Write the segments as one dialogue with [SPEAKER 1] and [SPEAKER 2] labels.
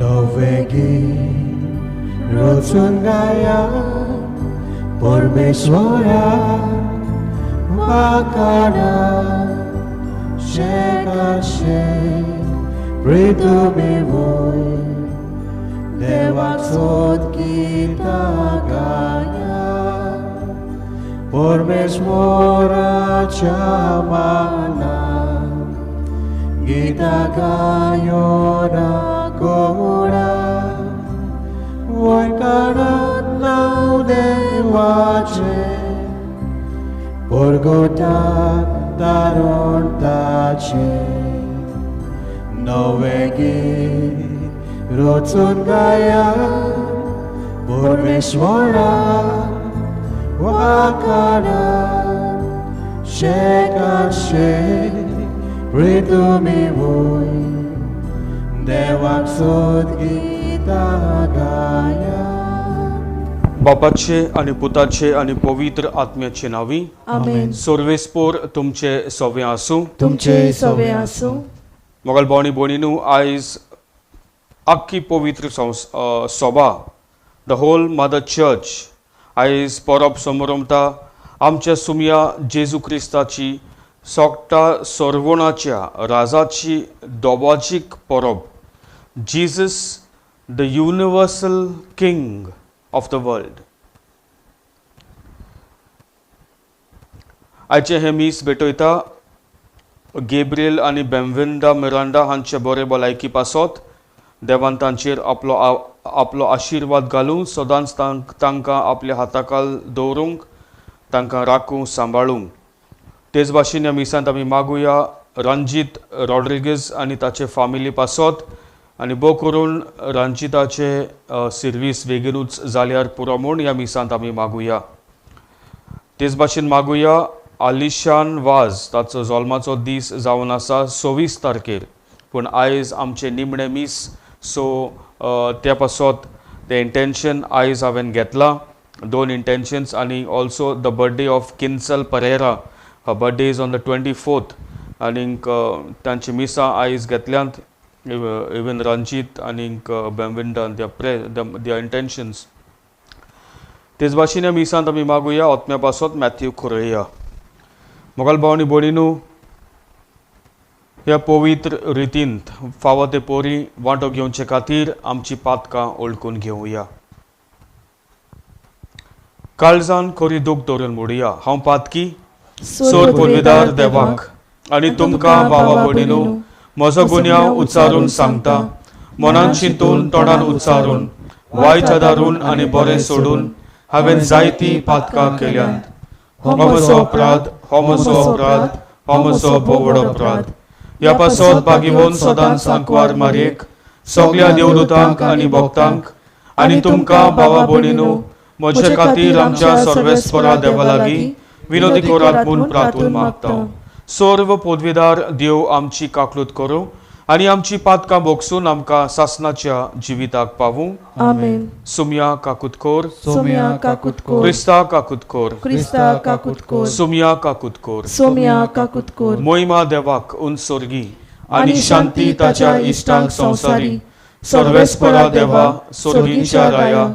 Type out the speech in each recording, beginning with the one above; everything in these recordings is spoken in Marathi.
[SPEAKER 1] नवेगी रचून गाया परमेश्वरा वाकाना शेकाशे प्रीतुमी वोय देवाक स्तोत्र गीता गाया परमेश्वराच्या मानान गीता गायोना गोडा वैकानात नाव देवाचे परगोटात दारोण ताचे नवे गीत रचून गाया परमेश्वरा वाकाना शेकाशे प्रीतुमी वोय देवाक स्तोत्र गीता गाया.
[SPEAKER 2] बापाचे आणि पुताचे आणि पवित्र आत्म्याचे नावी
[SPEAKER 3] आमेन.
[SPEAKER 2] सर्वेस्पोर तुमचे सवे आसूं.
[SPEAKER 3] तुमचे सवे आसूं.
[SPEAKER 2] मोगल भोवणी भोणीनू आयज आख्खी पवित्र सभा द होल मदर चर्च आयज परब समोरमता आमच्या सुमया जेजू क्रिस्ताची सोगटा सोरवणाच्या राजाची दोबाजीक परब Jesus the universal king of the world. आयचे हे मीस भेटयता गेब्रियल आणि बेमविंदा मिरांडा हांचे बरे भलायकी पासत देवान तांचेर आपलो आशिर्वाद घालूं सदांच तांकां आपल्या हाताखाल दवरूंक तांकां राखूं सांबाळूंक. तेच भाशेन ह्या मिसांत आमी मागुया रंजीत रॉड्रिगीज आनी ताचे फामिली पासत आनी भोव करून रंजिताचे सर्वीस बेगीनूच जाल्यार पुरो म्हूण ह्या मिसांत आमी मागुया. तेच भाशेन मागुया आलिशान वाज ताचो जल्माचो दीस जावन आसा 26 तारखेर पूण आयज आमचे निमणे मीस सो त्या पासत ते इंटेंशन आयज हांवें घेतला 2 इंटेंशन्स आनी also the birthday of Kinsal Pereira. Her birthday is on the 24th आनीक तांची मिसां आयज घेतल्यांत इवन रंजीत आनीक बेमविंडा दिया इंटेंशन्स. तेच भाशेन ह्या मिसांत आमी मागुया ओतम्या पासत मॅथ्यू खुरया. मोगल भावनी भोणीनू ह्या पवित्र रितींत फावो ते पोरी वांटो घेवचे खातीर आमची पातकां ओळखून घेवया. काळजान खरी दूख दवरून मोडया. हांव पातकी सोर पदवीदार देवाक आनी तुमकां भावा भोणीनू म्हजो गुन्यांव उच्चारून सांगता. मनान चिंतून तोंडान उच्चारून वायट आदारून आनी बरें सोडून हांवें जायतीं पातकां केल्यांत. हो म्हजो अपराध, हो म्हजो अपराध, हो म्हजो बोवडो अपराध. ह्या पासत बागीवोन सदांच सांकवार मारयेक सगळ्या देवदूतांक आनी भक्तांक आनी तुमकां भावा भोणीनू म्हजे खातीर आमच्या सर्वेस्परा देवा लागीं विनोदी करात म्हूण प्रार्थून मागता. सर्व पदवीदार देव आमची काकलूत करूं आनी आमची पातकां भोगसून आमकां सासणाच्या जिविताक पावूं.
[SPEAKER 3] आमेन.
[SPEAKER 2] सुमया काकुतकोर.
[SPEAKER 3] सोम्या काकुतकोर.
[SPEAKER 2] क्रिस्ता काकुतकोर.
[SPEAKER 3] क्रिस्ता काकुतकोर.
[SPEAKER 2] सुमया काकुतकोर.
[SPEAKER 3] सोम्या काकुतकोर.
[SPEAKER 2] मोहिमा देवाक उंचोर्गी आनी शांती ताच्या इश्टांक संवसारी. सर्वेस्परा देवा सोर्गींच्या राया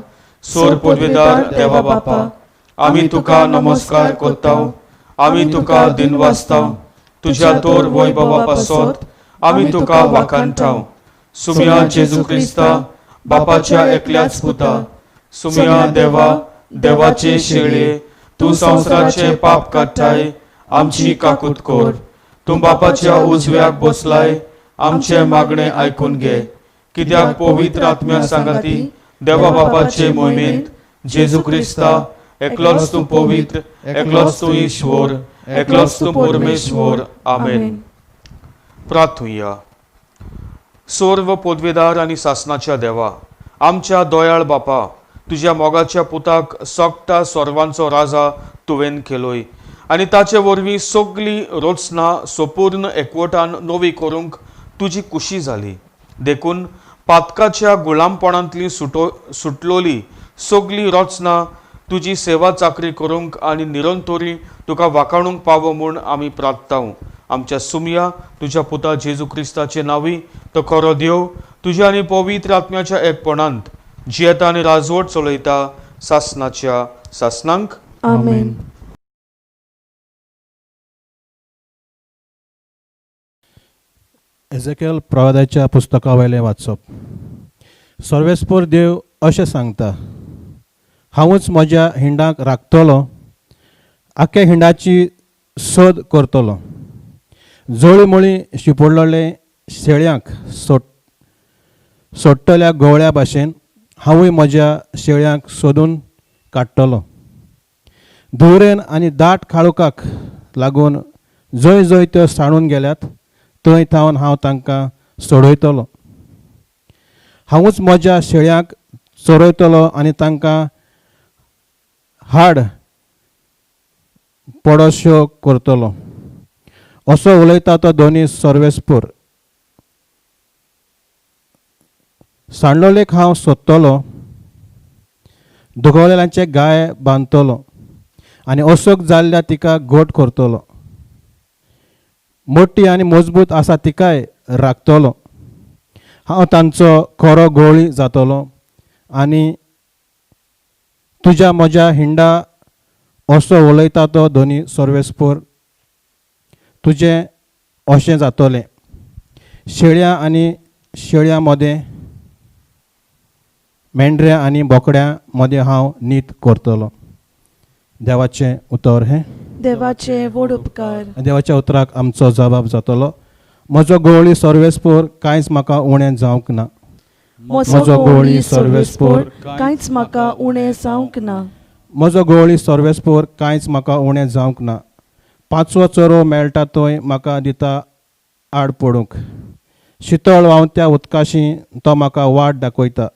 [SPEAKER 2] सोर पदवीदार देवा बापा आमी तुका नमस्कार करताव. आमी तुका दिनवासताव. तुज्या तोर वैभवा पासत आमी तुका वाखाणटाव. सुमया जेजू क्रिस्ता बापाच्या एकल्याच पुता. सुमया देवा देवाचे शेळे तूं संवसाराचे पाप काडटाय आमची काकूत कोर. तूं बापाच्या उजव्याक बसलाय आमचे मागणे आयकून घे. कित्याक पवित्र आत्म्या सांगाती देवा बापाचे मोहिमेंत जेजू क्रिस्ता एकलोच तूं पवित्र, एकलोच तूं ईश्वर, एकलोच तूं परमेश्वर. आमेन. प्रार्थुया. सर्व पदवीदार आनी सासणाच्या देवा आमच्या दोयाळ बापा तुज्या मोगाच्या पुताक सोगटा सर्वांचो राजा तुवें केलोय आनी ताचे वरवीं सगळीं रोचनां संपूर्ण एकवटान नवी करूंक तुजी कुशी जाली. देखून पातकाच्या गुलामपणांतली सुटलोली सगळीं रोचनां तुजी सेवा चाकरी करूंक आनी निरंतरी तुका वाखाणूंक पावो म्हूण आमी प्रार्थताव. आमच्या सुमया तुज्या पुता जेजू क्रिस्ताचे नावी तो खरो देव तुझ्या आनी पवित्र आत्म्याच्या एकपणांत जियेता आनी राजवट चलयता सासनाच्या सासनांक
[SPEAKER 3] आमेन.
[SPEAKER 1] एझेकिएल प्रवादाच्या पुस्तका वयलें वाचप. सर्वेस्पर देव अशें सांगता, हांवूच म्हज्या हिंडाक राखतलो, आख्या हिंडाची सोद करतलो. जळी मळी शिपडलेले शेळ्यांक सोडटल्या गवळ्या भाशेन हांवूय म्हज्या शेळ्यांक सोदून काडटलो. धुवरेन आनी दाट काळोखाक लागून जंय जंय त्यो साणून गेल्यात थंय थावन हांव तांकां सोडयतलो. हांवूच म्हज्या शेळ्यांक चरयतलो आनी तांकां हाड पडोश्यो करतलो. असो उलयता तो दोनी सर्वेस्पर. सांडलोलेक हांव सोदतलो, दुगवलेल्यांचे गाय बांदतलो आनी अशोक जाल्ल्या तिका गोट करतलो. मोठी आनी मजबूत आसा तिकाय राखतलो. हांव तांचो खरो गवळी जातलो आनी तुज्या म्हज्या हिंडा असो उलयता तो दोनी सर्वेस्पर. तुजें अशें जातलें. शेळ्यां आनी शेळयां मदें, मेंढऱ्या आनी बोकड्यां मदें हांव नीत करतलो. देवाचें उतर हें.
[SPEAKER 3] देवाचे व्हड उपकार.
[SPEAKER 1] देवाच्या उतराक आमचो जबाब जातलो. म्हजो गवळी सर्वेस्पर कांयच म्हाका उणें जावंक ना.
[SPEAKER 3] म्हजो गवळी सर्वेस्पर कांयच म्हाका उणें जावंक ना.
[SPEAKER 1] म्हजो गवळी सर्वेस्पर कांयच म्हाका उणें जावंक ना. पांचवो चरो मेळटा थंय म्हाका दिता आड पडूंक. शितळ व्हांवत्या उदकाशी तो म्हाका वाट दाखयता.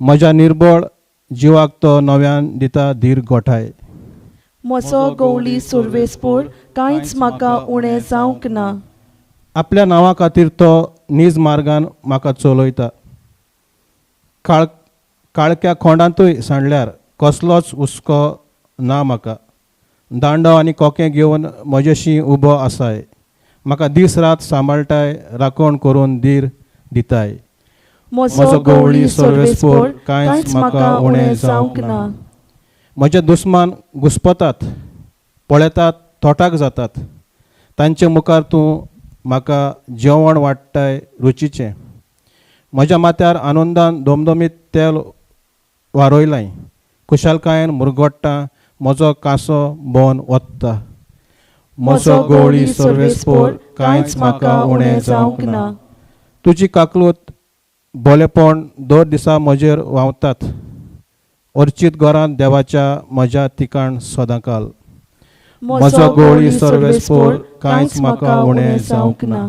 [SPEAKER 1] म्हज्या निर्बळ जिवाक तो नव्यान दिता धीर गोठाय.
[SPEAKER 3] म्हजो गवळी सर्वेस्पर कांयच म्हाका उणें जावंक ना.
[SPEAKER 1] आपल्या नांवा खातीर तो नीज मार्गान म्हाका चलयता. काळक्या खोंडांतूय सांडल्यार कसलोच हुस्को ना म्हाका. दांडो आनी कोके घेवन म्हजेशी उबो आसाय. म्हाका दीस रात सांबाळटाय, राखण करून धीर दिताय. म्हजो गवळी सर्वेस्पर कांयच म्हाका उणें जावंक ना. म्हजे दुस्मान घुस्पतात, पळेतात, तोटाक जातात. तांचे मुखार तूं म्हाका जेवण वाडटाय रुचीचें. म्हज्या माथ्यार आनंदान दोमदोमीत तेल वारोयलाय. खुशालकायेन मुरगोडटा, म्हजो कांसो भोंवन वत्ता. म्हजो गवळी सर्वेस्पर कांयच म्हाका उणें जावंक ना. तुजी काकलूत बोलेपण दर दिसा म्हजेर व्हांवतात. अर्चीत घरांत देवाच्या म्हज्या तिकाण सदांकाल. म्हजो गवळी सर्वेस्पर कांयच म्हाका उणें जावंक ना.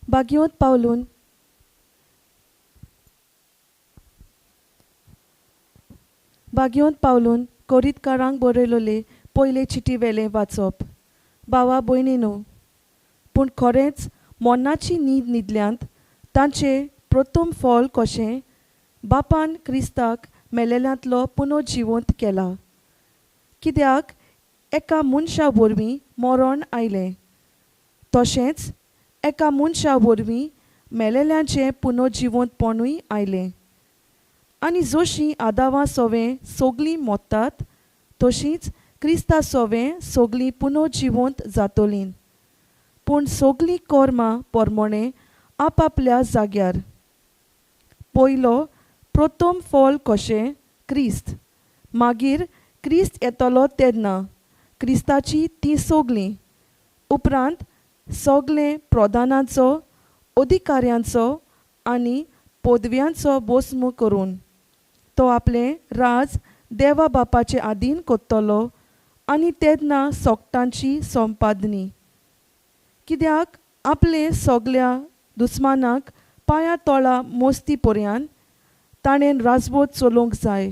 [SPEAKER 3] बागयोत पावलून कोरीतकारांक बरयलोले पयले चिटी वेले वाचप. भावा भयणीनो, पूण खरेंच मोन्नाची न्हीद न्हिदल्यांत तांचे प्रथम फळ कशें बापान क्रिस्ताक मेलेल्यांतलो पुनर्जिवंत केला. कित्याक एका मनशा वरवीं मरण आयलें, तशेंच एका मनशा वरवीं मेलेल्यांचें पुनर्जिवंतपणूय आयलें. आनी जशीं आदामा सोवें सोगलीं मोडटात, तशींच क्रिस्ता सोवें सोगलीं पुनर्जिवंत जातलीं. पूण सोगलीं कर्मां पोरमोणे आपआपल्या जाग्यार. पयलो प्रथम फळ कशें क्रिस्त. मागीर क्रिस्त येतलो तेन्ना क्रिस्ताची तीं सोगलीं. उपरांत सोगले प्रधानांचो, अधिकाऱ्यांचो आनी पदव्यांचो भस्म करून तो आपलें राज देवा बापाचे आदीन कोत्तलो आनी तेन्ना सोगटांची संपादनी. कित्याक आपले सोगल्या दुस्मानाक पांयां तोळा मोस्ती पर्यान ताणें राजवट चलोवंक जाय.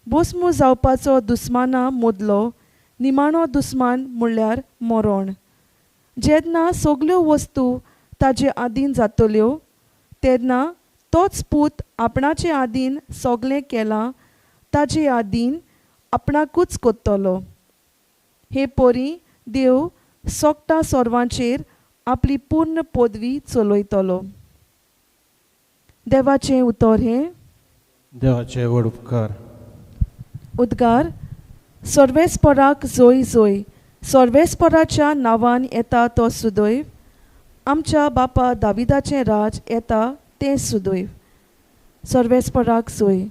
[SPEAKER 3] बोसमू जावपाचो दुस्माना मोदलो निमाणो दुस्मान म्हणल्यार मरण. जेन्ना सगल्यो वस्तू ताजे आदीन जातल्यो तेन्ना तोच पूत आपणाचे आदीन सोगलें केलां ताजे आदीन आपणाकूच कोत्तलो. हे पोरी देव सोगटा सोर्वांचेर आपली पूर्ण पदवी चलयतलो. देवाचें उतर हें.
[SPEAKER 1] देवाचे व्हड उपकार.
[SPEAKER 3] उद्गार. सर्वेस्पराक जोय जोय. सर्वेस्पराच्या नांवान येता तो सुदैव. आमच्या बापा दाविदाचें राज येता तें सुदैव. सर्वेस्पराक जोय.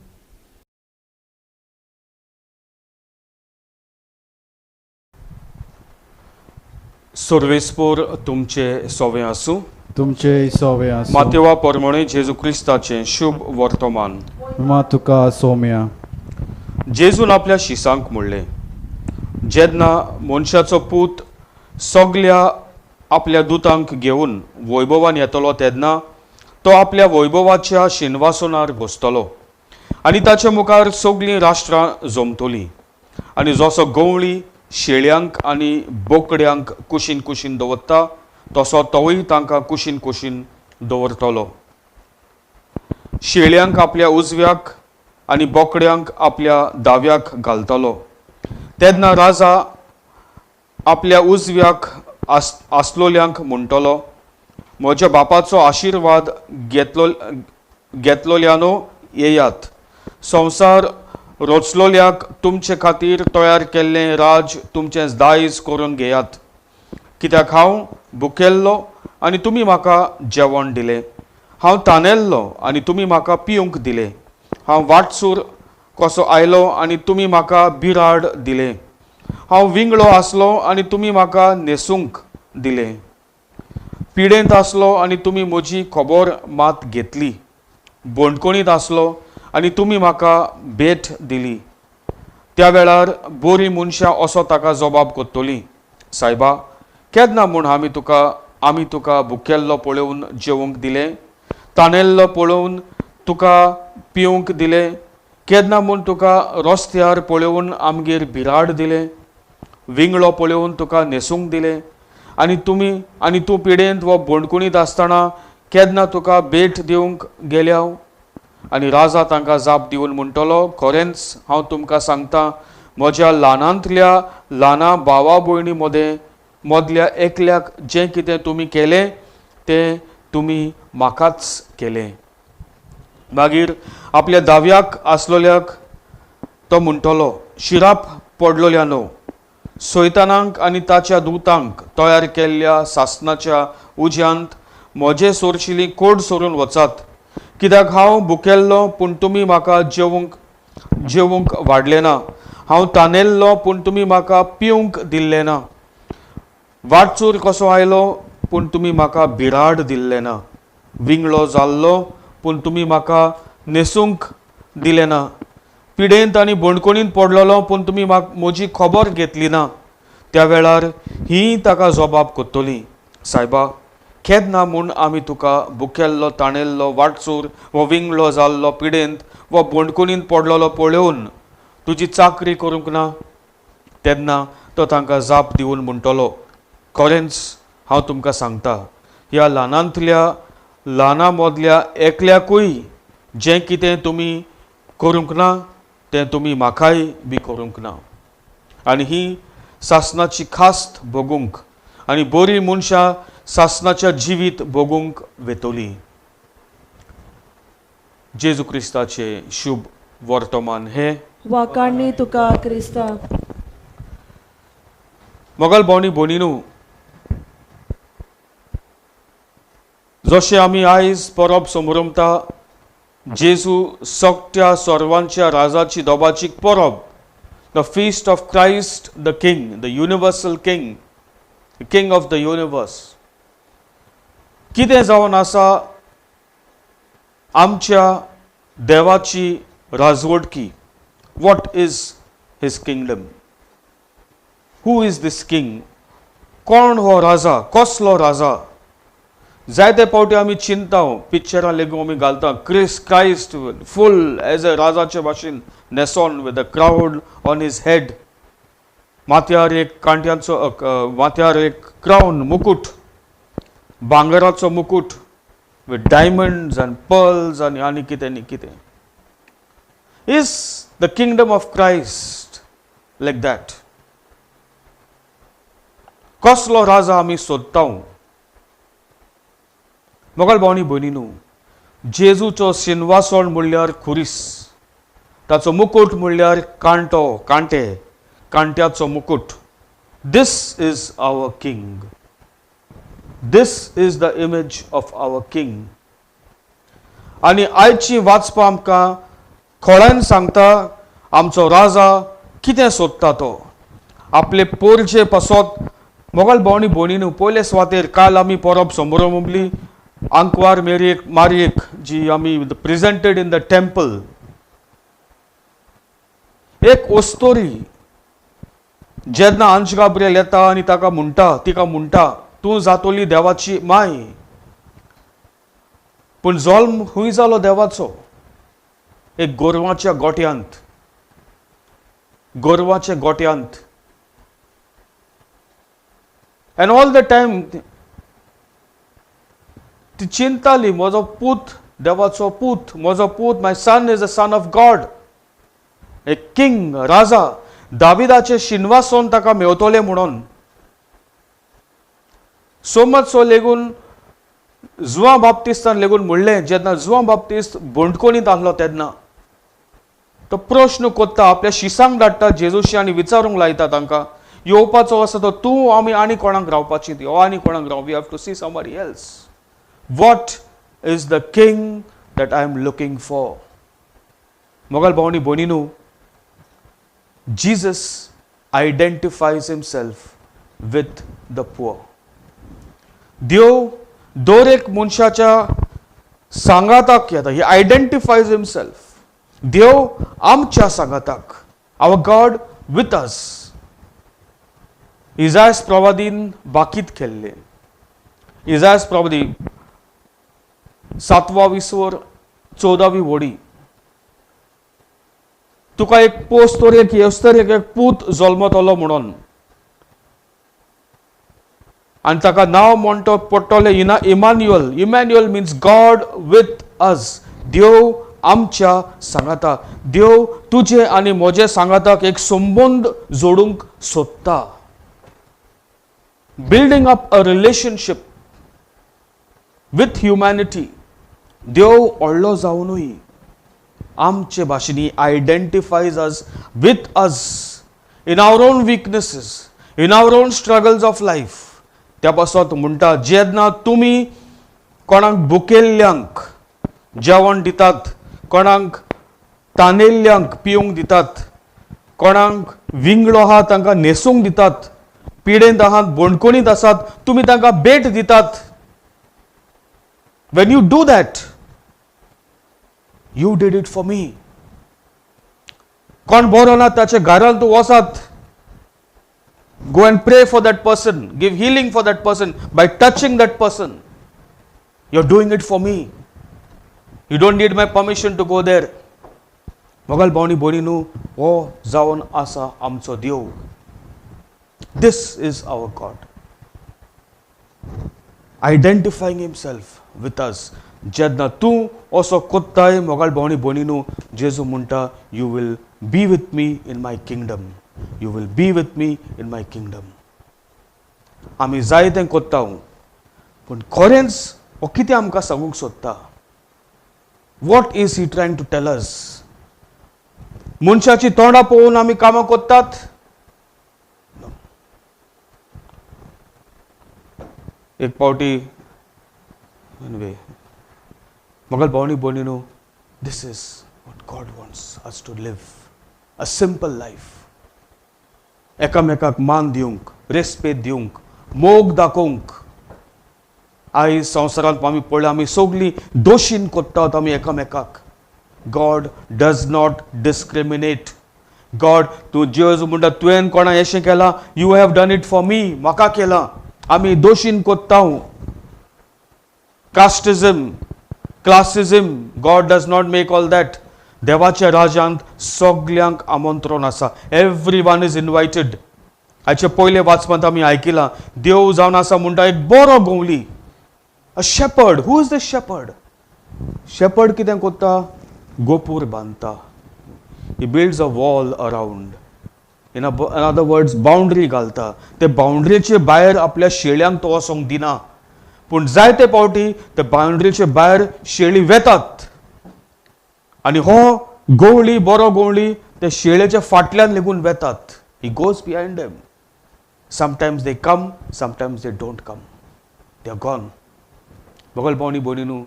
[SPEAKER 2] सर्वेस्पोर तुमचे सोवे आसूं.
[SPEAKER 4] तुमचे सोवे आसूं.
[SPEAKER 2] मातेवा परमणे जेजू क्रिस्ताचें शुभ वर्तमान.
[SPEAKER 4] मा तुका सोम्या.
[SPEAKER 2] जेजून आपल्या शिसांक म्हणलें, जेन्ना मनशाचो पूत सगल्या आपल्या दुतांक घेवन वैभवान येतलो तेन्ना तो आपल्या वैभवाच्या शिनवासोनार बसतलो आनी ताच्या मुखार सगलीं राष्ट्रां जमतलीं. आनी जसो गवळी शेळ्यांक आनी बोकड्यांक कुशीन कुशीन दवरता तसो तोय तांकां कुशीन कुशीन दवरतलो. शेळ्यांक आपल्या उजव्याक आनी बोकड्यांक आपल्या दाव्याक घालतलो. तेन्ना राजा आपल्या उजव्याक आसलोल्यांक म्हणटलो, म्हज्या बापाचो आशिर्वाद घेतलोल्यानो येयात. संवसार रचलोल्याक तुमचे खातीर तयार केल्लें राज तुमचें दायज करून घेयात. कित्याक हांव भुकेल्लो आनी तुमी म्हाका जेवण दिलें. हांव तानेल्लो आनी तुमी म्हाका पिवंक दिलें. हांव वाटसूर कसो आयलो आनी तुमी म्हाका बिराड दिलें. हांव विंगळो आसलो आनी तुमी म्हाका न्हेसूंक दिलें. पिडेंत आसलो आनी तुमी म्हजी खबर मात घेतली. बोंडकोणीत आसलो आनी तुमी म्हाका भेट दिली. त्या वेळार बरी मनशां असो ताका जबाब कोत्तलीं, सायबा, केन्ना म्हूण आमी तुका भुकेल्लो पळोवन जेवंक दिलें, ताणेल्लो पळोवन तुका पिवंक दिलें, केन्ना म्हूण तुका रस्त्यार पळोवन आमगेर भिराड दिलें, विंगळो पळोवन तुका न्हेसूंक दिलें, आनी तूं पिडेंत वा बोंडकुणीत आसतना केन्ना तुका भेट दिवंक गेल्याव. आनी राजा तांकां जाप दिवन म्हणटलो, खरेंच हांव तुमकां सांगतां, म्हज्या ल्हानांतल्या ल्हाना भावा भयणी मदल्या एकल्याक जें कितें तुमी केलें तें तुमी म्हाकाच केलें. मागीर आपल्या दाव्याक आसलोल्याक तो म्हणटलो, शिराप पडलोल्यानो, सैतानांक आनी ताच्या दुतांक तयार केल्ल्या सासनाच्या उज्यांत म्हजे सोरशिली कोड सोरून वचात. कित्याक हांव भुकेल्लो पूण तुमी म्हाका जेवंक वाडलें ना. हांव तानेल्लो पूण तुमी म्हाका पिवंक दिल्लें ना. वाटचूर कसो आयलो पूण तुमी म्हाका भिराड दिल्लें ना. विंगळो जाल्लो पूण तुमी म्हाका न्हेसूंक दिलें ना. पिडेंत आनी बोंडकोणींत पडलेलो पूण तुमी म्हजी खबर घेतली ना. त्या वेळार ही ताका जबाब कोत्तलीं, सायबा, केन्ना म्हूण आमी तुका भुकेल्लो, ताणेल्लो, वाटचूर वा विंगळो जाल्लो, पिडेंत वा बोंडकुणींत पडलेलो पळोवन तुजी चाकरी करूंक ना. तेन्ना तो तांकां जाप दिवन म्हणटलो, खरेंच हांव तुमकां सांगतां, ह्या ल्हानांतल्या ल्हाना मदल्या एकल्याकूय जें कितें तुमी करूंक ना तें तुमी म्हाकाय बी करूंक ना. आनी ही सासनाची खास्त भोगूंक आनी बरी मनशां सासनाच्या जिवीत भोगूंक वेतोली. जेजू क्रिस्ताचे शुभ वर्तमान हे.
[SPEAKER 3] वाकाडणी तुका क्रिस्ता.
[SPEAKER 2] मोगाल भावनी भोणीनू, जशें आमी आयज परब समोरमता जेजू सगट्या सर्वांच्या राजाची दोबाची परब, the feast of Christ the king, the universal king, the king of the universe. कितें जावन आसा आमच्या देवाची राजवटकी What is his kingdom? Who is this king? कोण हो राजा? कसलो राजा? जायते पावटी आमी चिंता पिक्चरां लेगून आमी घालता क्राइस्ट फुल एज अ राजाचे भाशेन न्हेसोन with the crown on his head, माथ्यार एक कांट्यांचो माथ्यार एक क्राउन मुकुट, भांगराचो मुकुट विथ डायमंड्स एंड पर्ल्स आनी कितें. Is the kingdom of Christ like that? कसलो राजा आमी सोदता? मोगाल भावनी भयणीनो, जेजूचो सिंहासन म्हणल्यार खुरीस, ताचो मुकुट म्हणल्यार कांट्याचो मुकुट. This is our king. This is the image of our king. आनी आयची वाचपा आमकां खोळ्यान सांगता आमचो राजा कितें सोदता तो. आपले पोरचे पासत मोगाल भावनी भयणीनो, पयले सुवातेर काल आमी परब समारंभली आंकवार मारयेक जी आमी प्रेजेंटेड इन द टेम्पल, एक ओस्तोरी जेन्ना आंच गाब्रिएल येता आनी तिका म्हणटा तूं जातोली देवाची माय. पूण जल्म खूंय जालो देवाचो? एक गोरवाच्या गोट्यांत. एंड ऑल द टाइम ती चिंताली, म्हजो पूत देवाचो पूत, म्हजो पूत, my son is a son of God. एक किंग, राजा, दाविदाचे सिंहासन ताका मेवतोले म्हणून. सो मच सो लेगून जुआं बाप्तिस्तान लेगून म्हणलें, जेन्ना जुआं बाप्तिस्त बोंडकोणींत आहलो तेन्ना तो प्रश्न कोत्ता, आपल्या शिसांक धाडटा जेजूशी आनी विचारूंक लायता तांकां, येवपाचो आसा तो तूं आमी आनी कोणाक रावपाची ती, आनी कोणाक राव, we have to see somebody else. What is the king that I am looking for? मोगाल भावनी भयणीनो, Jesus identifies himself with the poor. देव दर एक मनशाच्या सांगाताक येता. He identifies himself. देव आमच्या सांगाताक. Our God with us. इजायास प्रवादीन बाकीत केल्ले. इजायास प्रवादी 7वा विसवर 14वी वडी. तुका एक पोस्तोरेक येवस्तरेक एक पूत जल्मतलो म्हणून, आनी ताका नांव म्हणटो पडटलें Emmanuel. Emmanuel means God with us. देव आमच्या सांगाता. देव तुजे आनी म्हजे सांगाताक एक संबंद जोडूंक सोदता. Building up a relationship with humanity. देव व्हडलो जावनूय आमचे भाशेनी identifies us with us in our own weaknesses, in our own struggles of life. त्या पासत म्हणटा, जेन्ना तुमी कोणाक भुकेल्ल्यांक जेवण दितात, कोणाक तानेल्ल्यांक पिवंक दितात, कोणाक विंगडो आहा तांकां न्हेसूंक दितात, पिडेंत आहात, बोंडकोणींत आसात, तुमी तांकां भेट दितात. When you do that, you did it for me. कोण बरो ना ताचे घरांत तूं वसात, go and pray for that person, give healing for that person by touching that person. You're doing it for me. You don't need my permission to go there. मोगाल भावनी भयणीनो, हो जावन आसा आमचो देव. This is our God. Identifying himself with us. जेन्ना तूं असो कोत्ताय मोगाल भावनी भयणीनो, जेजू म्हणटा, you will be with me in my kingdom. You will be with me in my kingdom. आमी जायतें कोत्ता, पूण खरेंच हो कितें आमकां सांगूंक सोदता? What is he trying to tell us? मनशाची तोंडां पळोवन आमी कामां कोत्तात? एक पावटी मोगाल भावनी भयणीनो, this is what God wants us to live a simple life. एकामेकाक मान दिवंक, रेस्पेद दिवंक, मोग दाखोवंक. आयज संवसारांत आमी पळयला, आमी सगळीं दोशीन कोत्तात आमी एकामेकाक. God does not discriminate God तूं जेजू म्हणटा तुवें कोणा अशें केलां, you have done it for me, म्हाका केलां. आमी दोशीन कोत्ता. Casteism, classism, God does not make all that. देवाच्या राज्यांत सगल्यांक आमंत्रण आसा. Every one is invited. हाचे पयले वाचपांत आमी आयकिलां, देव जावन आसा म्हणटा एक बरो गवली. A shepherd. Who is the shepherd? Shepherd कितें कोत्ता? गोपूर बांदता. He builds a wall around. In other words boundary घालता. ते बाउंड्रीचे भायर आपल्या शेळ्यांक तो वचोंक दिना. पूण जायते पावटी ते बाउंड्रीचे भायर शेळी वेतात आनी हो गवळी, बरो गवळी ते शेळेच्या फाटल्यान लेगून वेतात. He goes behind them. Sometimes they come, sometimes they don't come. They are gone. बगल भावनी भयणीनो,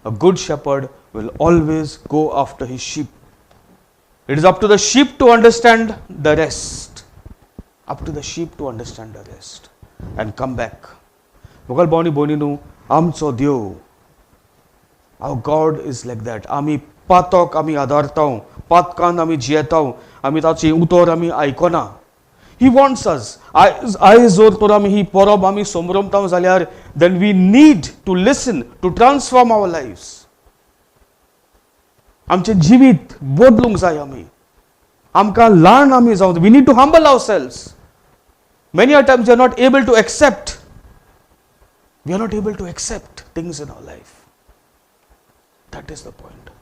[SPEAKER 2] a good shepherd will always go after his sheep. It is up to the sheep to understand the rest. Up to the sheep to understand the rest and come back. बगल भावनी भयणीनो, आमचो देव, our God is like that. आमी पातक आमी आदारता, पातकान आमी जियेता, आमी ताची उतर आमी आयकना. He wants us. आयज जर तर आमी ही परब आमी समरमता जाल्यार then we need to listen to transform our lives. आमचे जिवीत बदलूंक जाय. आमकां ल्हान आमी जावं. We need to humble ourselves. Many a times we are not able to accept. We are not able to accept things in our life. That is the point.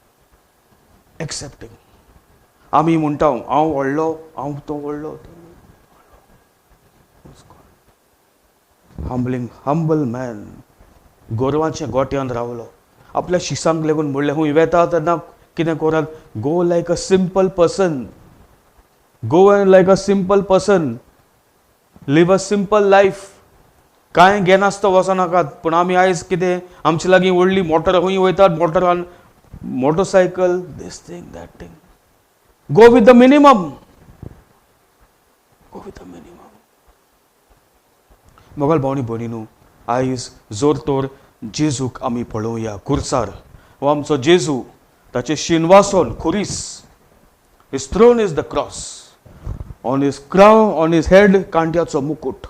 [SPEAKER 2] Accepting. आमी म्हणटा हांव व्हडलो, हांव तो व्हडलो. humble man, गोरवांच्या गोट्यान रावलो. आपल्या शिसांक लेगून म्हणलें हूंय वेता तेन्ना कितें करात? Go like a simple person. Go like a simple person. Live a simple life. कांय घेनासता वचनाकात. पूण आमी आयज कितें आमचे लागीं व्हडली मोटर हूंय वयतात, मोटरान motorcycle, this thing, that thing. Go with the minimum. Go with the minimum. मोगल भावनी भयणीनो, आयज जोर तोर जेजूक आमी पळोवया खुर्सार. हो आमचो जेजू, ताचे शिनवासन खुरीस. His throne is the cross. On his crown, on his head कांट्याचो मुकुट.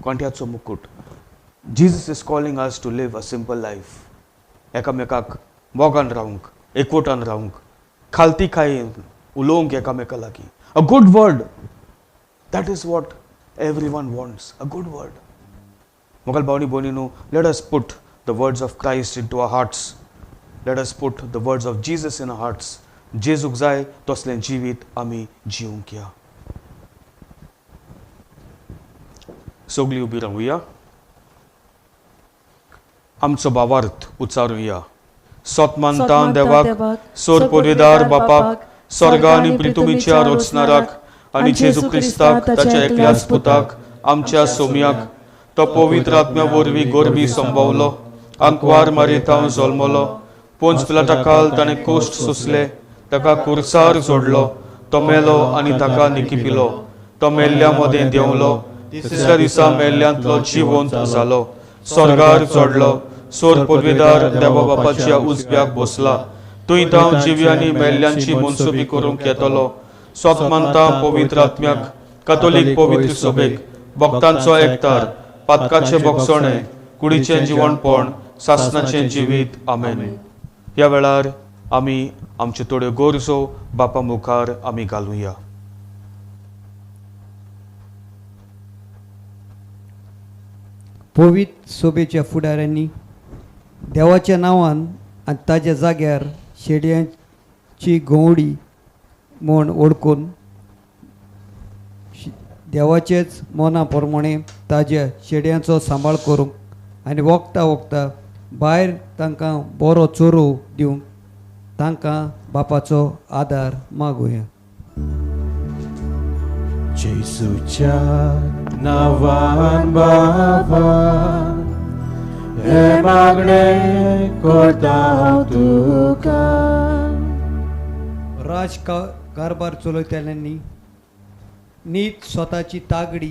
[SPEAKER 2] कांट्याचो मुकुट. Jesus is calling us to live a simple life. एकामेकाक मोगान रावंक, एकवटान रावंक, खालती खायेन उलोवंक एकामेका लागीं. A good word. That is what everyone wants. A good word. Mogal Bhavani Boninu, let us put the words of Christ into our hearts. Let us put the words of Jesus in our hearts. Jezuk zay toslen jivit ami jiवंक या. सगळीं उबी रावुया. आमचो भावार्थ उच्चारुया. सोतमानतां देवाक, सोर पदवीदार बापाक, स्वर्गा आनी पृथ्वीच्या रचणाराक आनी जेजू क्रिस्ताक ताच्या एकल्याच पुताक, आमच्या सोम्याक, तो पवित्र आत्म्या वरवीं गोरबी संभवलो, आंकवार मारितां जल्मलो, पोंच पिलाताकाल ताणें कोश्ट सोंसले, ताका खुर्सार जोडलो, तो मेलो आनी ताका निकिपिलो, तो मेल्ल्या मदें देंवलो, तिसऱ्या दिसा मेल्ल्यांतलो जिवंत जालो, स्वर्गार चडलो, सोर पदवीदार देवा बापाच्या उजव्याक बसला, थंय तां जिव्यांनी मेल्ल्यांची मनसुबी करूंक येतलो. सोतमानता पवित्र आत्म्याक, कॅथोलीक पवित्र सभेक, भक्तांचो एकतार, पातकाचे भोगसणे, कुडीचें जिवणपण, सासणाचें जिवीत. आमेन. ह्या वेळार आमी आमच्यो थोड्यो गरजो बापा मुखार आमी घालुया.
[SPEAKER 5] पवित्र सभेच्या फुडाऱ्यांनी देवाच्या नांवान आनी ताच्या जाग्यार शेडयांची गवडी म्हूण ओळखून देवाचेच मना प्रमाणे ताज्या शेड्यांचो सांबाळ करूंक आनी वखदां वखदां भायर तांकां बरो चोरो दिवंक तांकां बापाचो आदार मागुया.
[SPEAKER 1] जेजूच्या नांवान बाबा, हे मागणें करता हांव तुका.
[SPEAKER 5] कारभार चलयतल्यांनी नीत स्वताची तागडी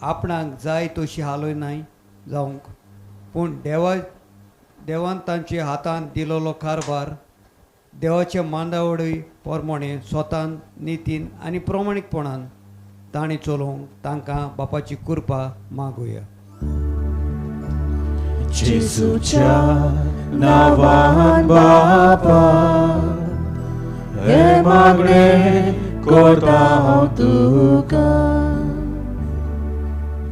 [SPEAKER 5] आपणाक जाय तशी हालयनाय जावंक, पूण देवान तांचे हातांत दिलोलो कारभार देवाचे मांडावळी प्रमाणे स्वतान नितीन आनी प्रामाणीकपणान ताणी चलोवंक तांकां बापाची कृपा मागुया.
[SPEAKER 1] जेजूच्या नांवान बापा हे मागणे करता हांव तुका.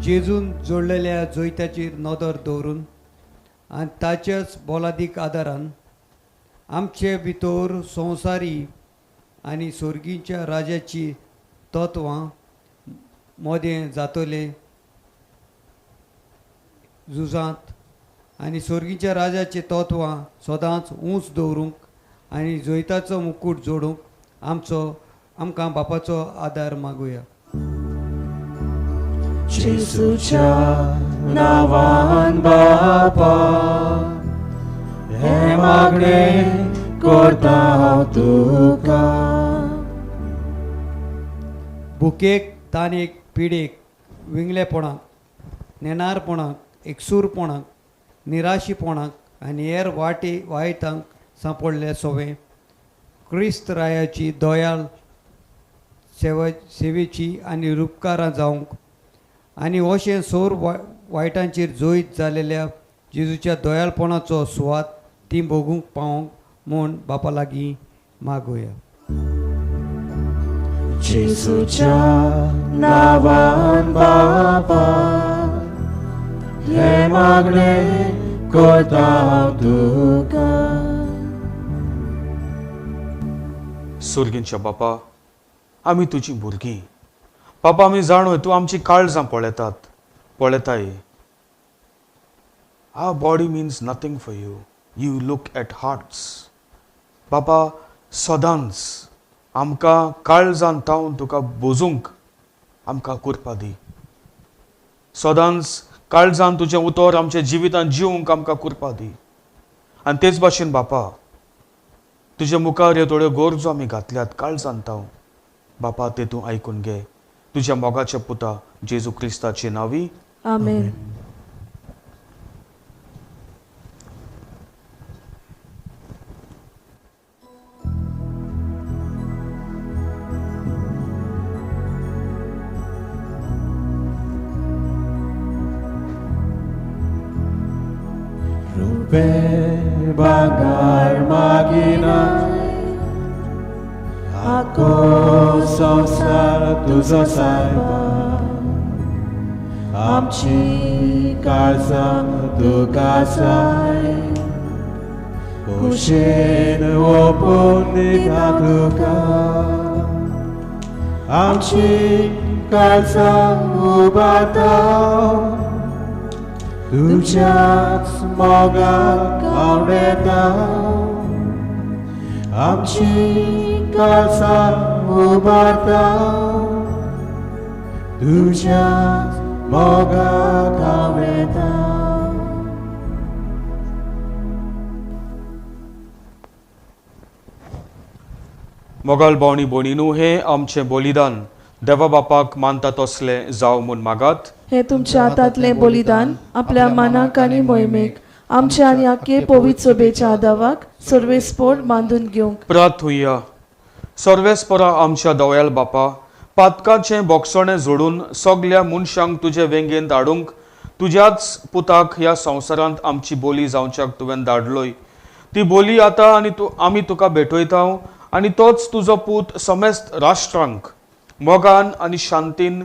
[SPEAKER 5] जेजून जोडलेल्या जोयत्याचेर नदर दवरून आनी ताच्याच बोलादीक आदारान आमचे भितर संवसारी आनी सर्गीच्या राजाची तत्वां मोदें जातले झुजांत आनी सर्गीच्या राजाचे तत्वां सदांच उंच दवरूंक आनी जोयताचो मुकूट जोडूंक आमकां बापाचो आदार मागुया.
[SPEAKER 1] जेजूच्या नांवान बापा हे मागणे करता हांव तुका.
[SPEAKER 5] भुकेक तानेक पिडेक विंगलेपणाक नेनारपणाक एकसूरपणाक निराशीपणाक आनी हेर वायटांक सांपडले सोवे क्रिस्त रायाची दयाल सेवेची आनी उपकारां जावंक आनी अशें सोर वायटांचेर जोईत जालेल्या जेजूच्या दयालपणाचो सुवात ती भोगूंक पावंक म्हूण बापा लागीं मागुया.
[SPEAKER 1] जेजूच्या नांवान बापा हे मागणे करता हांव तुका.
[SPEAKER 2] सुर्गींच्या बापा, आमी तुजी भुरगीं. बापा, आमी जाणोय तूं आमची काळजां पळयताय. Our body means nothing for you. You look at hearts. बापा, सदांच आमकां काळजान तावन तुका बोजूंक आमकां कृपा दी. सदांच काळजान तुजें उतर आमच्या जिवितांत जिवंक आमकां कृपा दी. आनी तेच भाशेन बापा, तुजे मुखार ह्यो थोड्यो गरजो आमी घातल्यात काळजान तावन. बापा, ते तूं आयकून घे. तुज्या मोगाच्या पुता जेजू क्रिस्ताचे नांवी.
[SPEAKER 3] आमेन.
[SPEAKER 1] रुपे बागार मागिनाय आको संसार तुजो सायबा. आमची काळजां तुका जाय खुशेन ओपून दिता तुका. आमची काळजां उबारता तुझ्याच मोगाक आवडेता. आमची काळजां उबारता तुझ्याच मोगाक आवडेता.
[SPEAKER 2] मोगाल भावनी भोणीनू, हे आमचें बलिदान देवा बापाक मानता तसले जाव म्हूण मागात.
[SPEAKER 3] हे तुमच्या हातांतलें बलिदान आपल्या मनाक आनी मोहिमेक आमच्या आनी आख्खे पवित्र सभेच्या आदावाक सर्वेस्पोर बांदून घेवंक.
[SPEAKER 2] प्रार्थुया. सर्वेस्परा आमच्या दयाल बापा, पातकाचें बोगसणें जोडून सगल्या मनशांक तुजे वेंगेंत हाडूंक तुज्याच पुताक ह्या संवसारांत आमची बोली जावच्याक तुवें धाडलोय. ती बोली आतां आमी तुका भेटयता आनी तोच तुजो पूत समेस्त राष्ट्रांक मोगान आनी शांतीन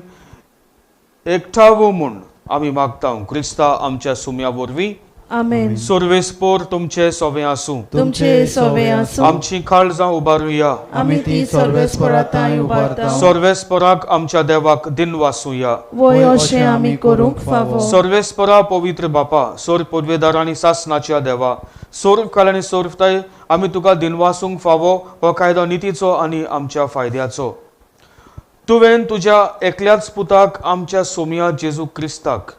[SPEAKER 2] एकठांव म्हूण आमी मागता. क्रिस्ता आमच्या सुम्या वरवीं.
[SPEAKER 3] आमेन.
[SPEAKER 2] सर्वेस्पोर तुमचे सोवे आसूं.
[SPEAKER 3] तुमचे सोवे आसूं.
[SPEAKER 2] आमची काळजां उबारुया.
[SPEAKER 3] आमी ती सर्वेस्पराताय उबारता.
[SPEAKER 2] सर्वेस्पराक आमच्या देवाक दिन वासूया.
[SPEAKER 3] वय अशें आमी करूंक फावो.
[SPEAKER 2] सर्वेस्परा पवित्र बापा, सोर पदवेदार आनी सासणाच्या देवा, सोर काल आनी सोरताय आमी तुका दिनवासूंक फावो हो कायदो नितीचो आनी आमच्या फायद्याचो. तुवें तुज्या एकल्याच पुताक आमच्या सोम्या जेजू क्रिस्ताक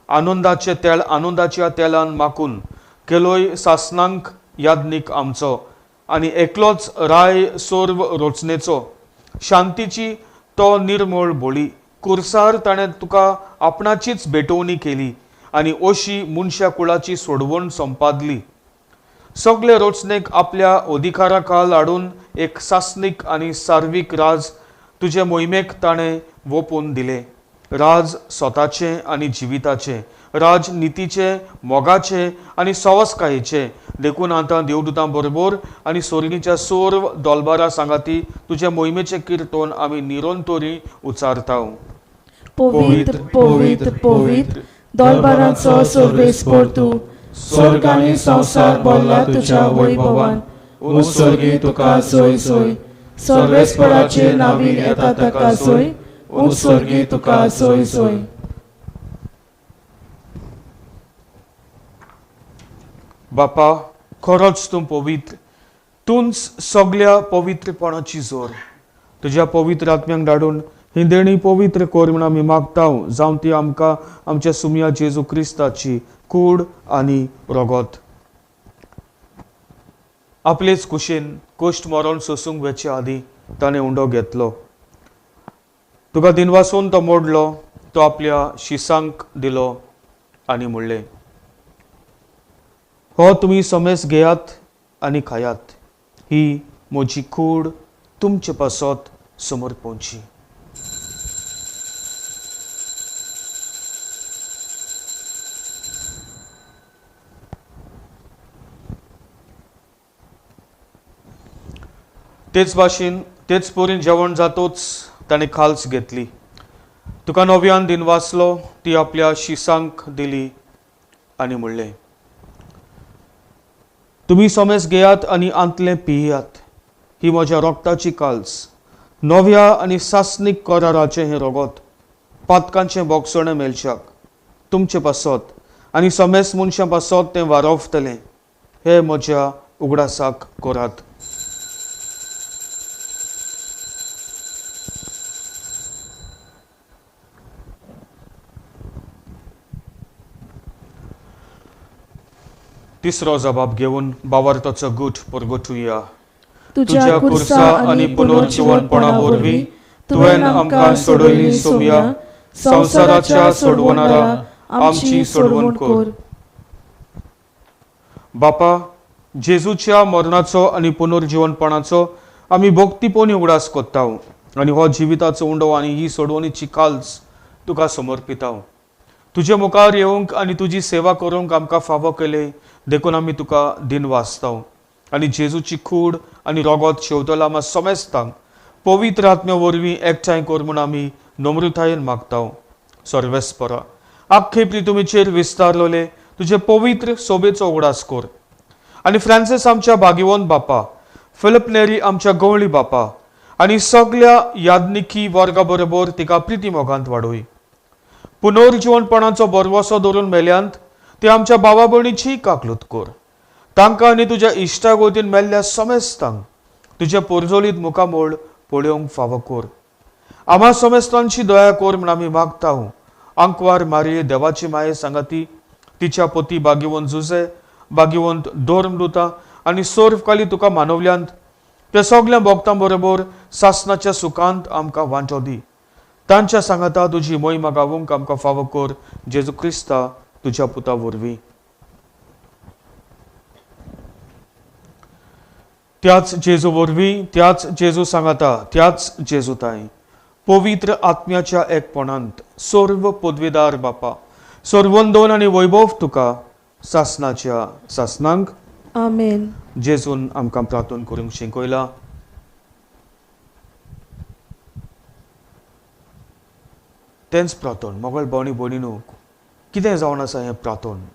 [SPEAKER 2] आनंदाच्या तेलान माकून केलोय सासनांक यादनीक आमचो आनी एकलोच राय सोर्व रचनेचो शांतीची तो निर्मळ बोळी कुर्सार ताणें तुका आपणाचीच भेटवणी केली आनी ओशी मनशा कुळाची सोडवण संपादली. सगळे रोचणेक आपल्या अधिकारा खाल हाडून एक सासनीक आनी सार्वीक राज तुजे मोहिमेक ताणें वोपून दिले. राज स्वताचे आनी जिविताचे, राज नितीचे, मोगाचे आनी सवस्कायेचे. देखून आतां देवदूतां बरोबर आनी सोर्गीच्या सोर्व दोलबारा सांगाती तुजे मोहिमेचे किर्तन आमी निरंतरी उच्चारता.
[SPEAKER 3] पवित्र पवित्र पवित्र दोलबारांचो सर्वेस्पर तूं, स्वर्ग आनी संवसार भरला तुज्या वैभवान. उत्सर्गी तुका सोय सोय, सर्वेस्पराचे नावी येता ताका सोय. उत्सर्गी तुका सोय सोय.
[SPEAKER 2] बापा, खरोच तूं पवित्र. तूंच सगळ्या पवित्रपणाची जोर. तुज्या पवित्र आत्म्यांक धाडून ही देणी पवित्र कर म्हूण आमी मागता. जावं ती आमकां आमच्या सुमया जेजू क्रिस्ताची कूड आनी रगत. आपलेच कुशीन कोश्ट मरण सोसूंक वेचे आदी ताणें उंडो घेतलो. तुका दिनवासून तो मोडलो, तो आपल्या शिसांक दिलो आनी म्हणलें, हो तुमी समेस घेयात आनी खायात. ही म्हजी कूड तुमचे पासत समर्पणची. तेच भाशेन तेच पोरीन जेवण जातोच ताणें खाल्स घेतली. तुका नव्यान दिनवासलो, ती आपल्या शिसांक दिली आनी म्हणलें, तुमी समेस घेयात आनी आंतले पियात. ही म्हज्या रोगताची काल्स, नव्या आनी सासनीक कराराचें हें रगत, पातकांचें बोगसणें मेलच्याक तुमचे पासत आनी समेस मनशां पासत तें वारोवतलें. हे म्हज्या उगडासाक करात. तिसरो जबाब घेवन बावार्थाचो गूट परगटुया. तुज्या कुर्सा आनी पुनर्जीवनपणा वरवीं तुवें आमकां सोडयली सोमया, संवसाराच्या सोडवणारा आमची सोडवण कर. बापा, जेजूच्या मरणाचो आनी पुनर्जीवनपणाचो आमी भक्तीपोनी उगडास कोत्ता आनी हो जिविताचो उंडो आनी ही सोडवणीची काल्स तुका समर्पिता. तुजे मुखार येवंक आनी तुजी सेवा करूंक आमकां फावो केले देखून आमी तुका दिन वाचता आनी जेजूची कूड आनी रगत शेवटला आमी समेस्तांक पवित्र आत्म्या वरवीं एकठांय कर म्हूण आमी नम्रतायेन मागता. सर्वेस्परा, आख्खे प्रितुमेचेर विस्तारलोले तुजे पवित्र सोबेचो उगडास कर. आनी फ्रांसीस आमच्या भाग्यवंत बापा, फिलिप नेरी आमच्या गवळी बापा आनी सगळ्या याज्ञिकी वर्गा बरोबर तिका प्रिती मोगांत वाडोय. पुनर्जीवनपणाचो बरवसो धरून मेल्यांत ते आमच्या भावा भयणीची काकलूत कर. तांकां आनी तुज्या इश्टागोतीन मेल्ल्या समेस्तांक तुज्या पोरजोलीत मुखामोळ पळोवंक फावो कर. आम्हा समेस्तांची दया कर म्हूण आमी मागता. आंकवार मारये देवाची माये सांगाती, तिच्या पती भाग्यवंत जुजे, भाग्यवंत धर्मदूता आनी सोर्वकाली तुका मानवल्यांत त्या सगळ्या भक्तां बरोबर सासणाच्या सुखांत आमकां वांटो दी. तांच्या सांगाता तुजी मोहिमा गावूंक आमकां फावो कर. जेजू क्रिस्ता तुज्या पुता वरवीं. त्याच जेजू वरवीं, त्याच जेजू सांगाता, त्याच जेजूताय पवित्र आत्म्याच्या एकपणांत सर्व पदवीदार बापा, सर्वंदोन आनी वैभव तुका सासणाच्या सासणांक
[SPEAKER 3] आमेन.
[SPEAKER 2] जेजून आमकां प्रार्थना करूंक शिकयला. तेंच प्रार्थना मोगळ भोवणी भयणीनो कितें जावन आसा हें प्रार्थना.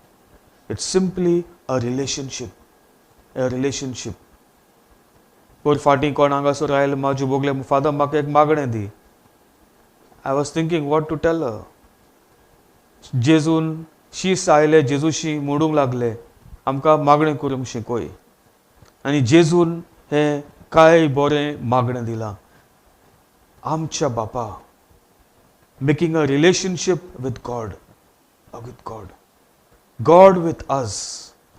[SPEAKER 2] It's simply a relationship. पयर फाटीं कोण हांगासर आयले म्हाजे बोगले, फादर म्हाका एक मागणें दी. I was thinking what to tell her. जेजून शीस आयले, जेजूशी मोडूंक लागले, आमकां मागणें करूंक शिकय. आनी जेजून हें काय बरें मागणें दिलां. आमच्या बापा, making a relationship with God, God with अस.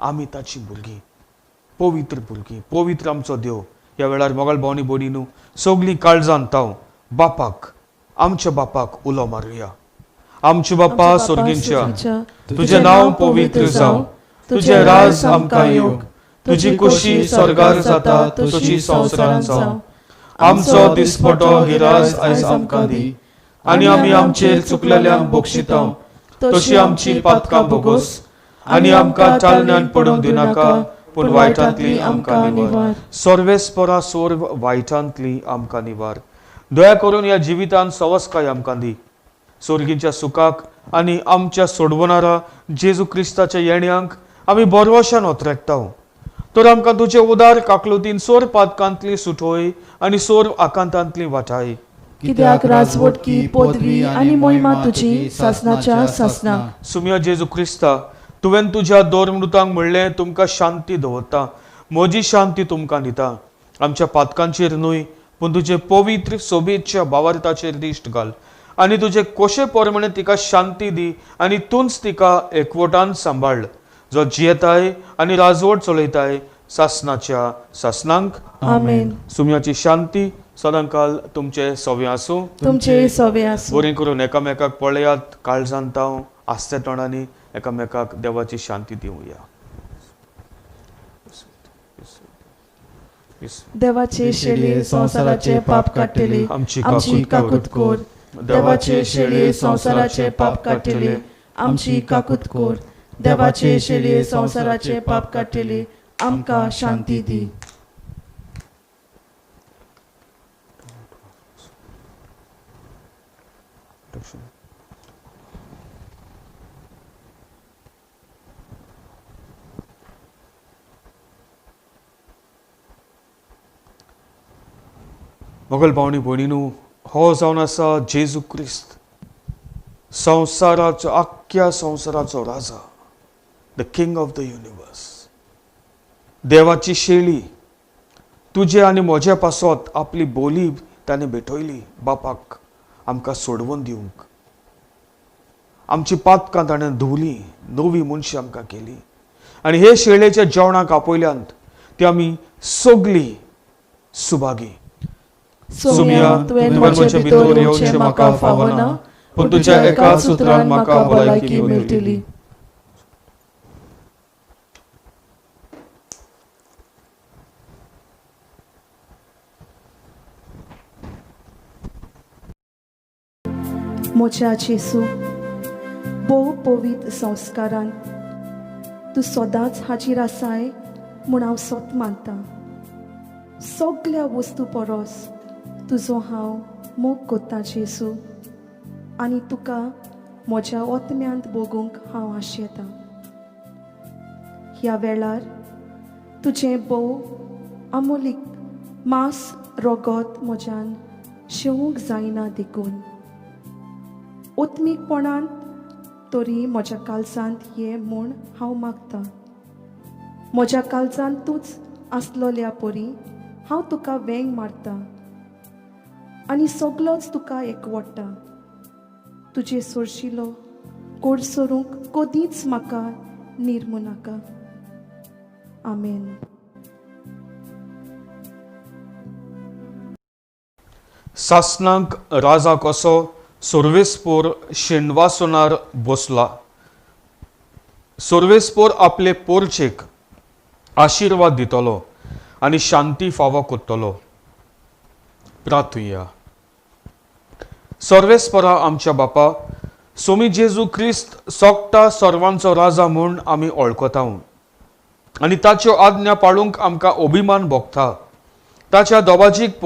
[SPEAKER 2] आमी ताची भुरगीं, पवित्र भुरगीं, पवित्र आमचो देव. ह्या वेळार मोगळ भोवणी भयणीनो सगळीं काळजान ताव बापाक, आमच्या बापाक उलो मारुया. आमचे बापा सोर्गींच्या, तुजें नांव पवित्र जावं, तुजें राज आमकां येवंक, तुजी कुशी स्वर्गार जाता तशी संवसारान जावं. आमचो दिसपटो गिराज आयज आमकां दी, आनी आमी आमचेर चुकलेल्यांक बक्षितां, तशी आमची पातकां भोगोस, आनी आमकां चालण्यान पडूंक दिनाका, पूण वायटांतली आमकां निवार. सर्वेस्परा सोर्व वायटांतली आमकां निवार. दया करून ह्या जिवितान सवस्काय आमकां दी. सोर्गीच्या सुखाक आनी आमच्या सोडवणारा जेजू क्रिस्ताच्या येण्याक आमी बरवशान ओतरेकताव. तर आमकां तुजे उदार काकलुतीन सोर पातकांतली सुटोय आनी सोर आकांतांतली वाटाय.
[SPEAKER 3] कित्याक राजवटकी पदवी आनी मोहिमा तुजी सासनाच्या सासना.
[SPEAKER 2] सुम्या जेजू क्रिस्ता, तुवें तुज्या दोरमृतांक म्हणलें तुमकां शांती दवरता, म्हजी शांती तुमकां दिता. आमच्या पातकांचेर न्हय, पूण तुजे पवित्र सोबेच्या भावार्थाचेर दिश्ट घाल, आनी तुजे कोशे पोरमणे तिका शांती दी, आनी तूंच तिका एकवटान सांबाळ, जो जियेताय आनी राजवट चलयताय सासनाच्या सासनांक.
[SPEAKER 3] आमेन.
[SPEAKER 2] सुम्याची शांती सदांकाल तुमचे सवे आसूं.
[SPEAKER 3] तुमचे सवे आसूं.
[SPEAKER 2] बरें करून एकामेकाक पळयात, काळजांत आस्ते तोंडांनी एकामेकाक देवाची शांती दिवया.
[SPEAKER 3] देवाचे शेळये संसाराचे पाप काडटले,
[SPEAKER 2] आमची
[SPEAKER 3] आमची काकूत कोर. देवाचे शेळये संसाराचे पाप काडटले, आमची काकूत कोर. देवाचे शेळये संसाराचे पाप काडटले, आमकां शांती दी.
[SPEAKER 2] मोगल भावनी भयणीनू, हो जावन आसा जेजू क्रिस्त, संवसाराचो आख्ख्या संवसाराचो राजा, the king of the universe. देवाची शेळी तुजे आनी म्हजे पासत आपली बोली ताणें भेटयली बापाक आमकां सोडवून दिवंक. आमची पातकां ताणें धुवली, नवी मनशी आमकां केली, आनी हे शेळयेच्या जेवणाक आपयल्यांत ती आमी सगळीं सुभागी.
[SPEAKER 3] सोम्या, तुवें म्हजे भितर येवचें म्हाका फावना, पूण तुज्या एकाच उतरान म्हाका भलायकी मेळटली. मोच्या जेसू, भोव पवित्र संस्कारान तूं सदांच हाजीर आसाय म्हूण हांव सोत मानता. सगळ्या वस्तू परस तुजो हांव मोग कोत्ता जेसू, आनी तुका म्हज्या ओतम्यांत भोगूंक हांव आशेता. ह्या वेळार तुजें भोव अमोलीक मांस रोगोत म्हज्यान शेवूंक जायना देखून. ओतमीकपणान तरी म्हज्या काळजांत ये म्हूण हांव मागतां. म्हज्या काळजांत तूंच आसलोल्या परी हांव तुका वेंग मारतां, आनी सगळोच तुका एकवडटा. तुजे सोरशिलो कोड सोरूंक कदींच म्हाका निर्मू नाका. आमेन.
[SPEAKER 2] सासनांक राजा कसो सोर्वेस्पोर शेणवासोनार बसला. सोर्वेस्पोर आपले पोरचेक आशिर्वाद दितलो आनी शांती फावो कोत्तलो. प्रार्थुया. सर्वेस्परा आमच्या बापा, सोमी जेजू क्रिस्त सोगटा सर्वांचो राजा म्हूण आमी वळखता, आनी ताच्यो आज्ञा पाळूंक आमकां अभिमान भोगता. ताच्या दोबाजीक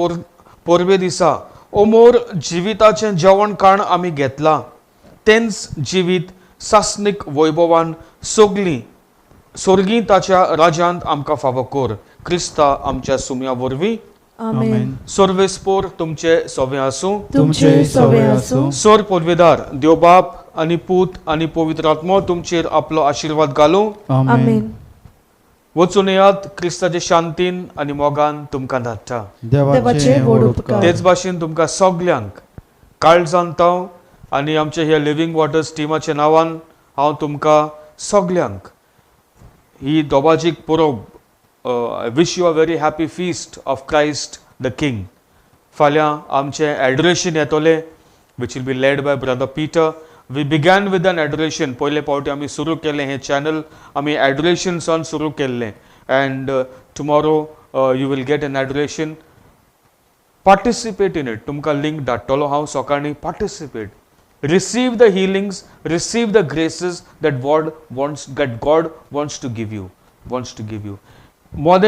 [SPEAKER 2] पोरवे दिसा अमोर जिविताचें जेवण खाण आमी घेतलां, तेंच जिवीत सासनीक वैभवान सगळीं सोर्गीं ताच्या राज्यांत आमकां फावो कर. क्रिस्ता आमच्या सुम्या वरवीं.
[SPEAKER 3] आमेन.
[SPEAKER 2] सर्वेस्पोर तुमचे सवे आसूं.
[SPEAKER 3] तुमचे सवे आसूं.
[SPEAKER 2] सोर पदवेदार देव बाप आनी पूत आनी पवित्र आत्मो तुमचेर आपलो आशिर्वाद घालूं.
[SPEAKER 3] आमेन.
[SPEAKER 2] वचून येयात क्रिस्ताचे शांतीन आनी मोगान तुमकां धाडटा.
[SPEAKER 3] देवाचे व्हड उपकार.
[SPEAKER 2] तेच भाशेन तुमकां सगल्यांक काळजांत आनी आमच्या ह्या लिव्हिंग वॉटर्स टिमाच्या नांवान हांव तुमकां सगल्यांक ही दोबाजीक परब wish you a very happy feast of Christ the king. फाल्यां आमचें एडोरेशन येतोलें which will be led by brother Peter. We began with an adoration. पयले फावटी आमी सुरू केलें हें चॅनल आमी एडोरेशन सावन सुरू केल्लें. and tomorrow you will get an adoration. Participate in it. तुमका लिंक धाडटलो हांव सकाळी. Participate. Receive the healings, receive the graces that God wants to give you. More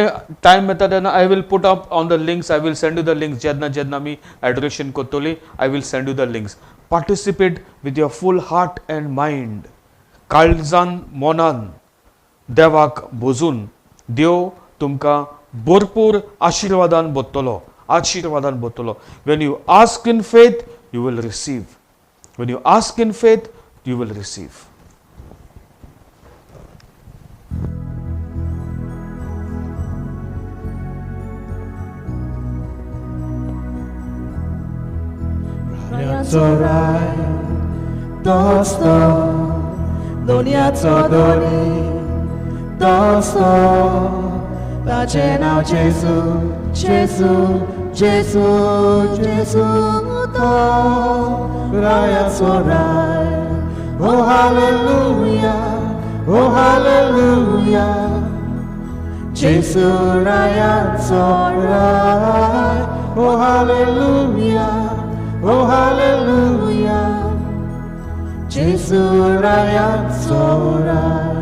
[SPEAKER 2] time meta then I will put up on the links. I will send you the links. Jedna mi adoration kotoli. I will send you the links. Participate with your full heart and mind. काळजान मोनान देवाक भोजून देव तुमका भरपूर आशीर्वादान बोत्तलो. When you ask in faith, you will receive. When you ask in faith, you will receive.
[SPEAKER 3] Ryanco raj, dosto, doniaco doni, dosto, tace naw Jesu, to Ryanco raj. Oh hallelujah, Jesu Ryanco raj. Oh hallelujah, Jesu Ryanco raj.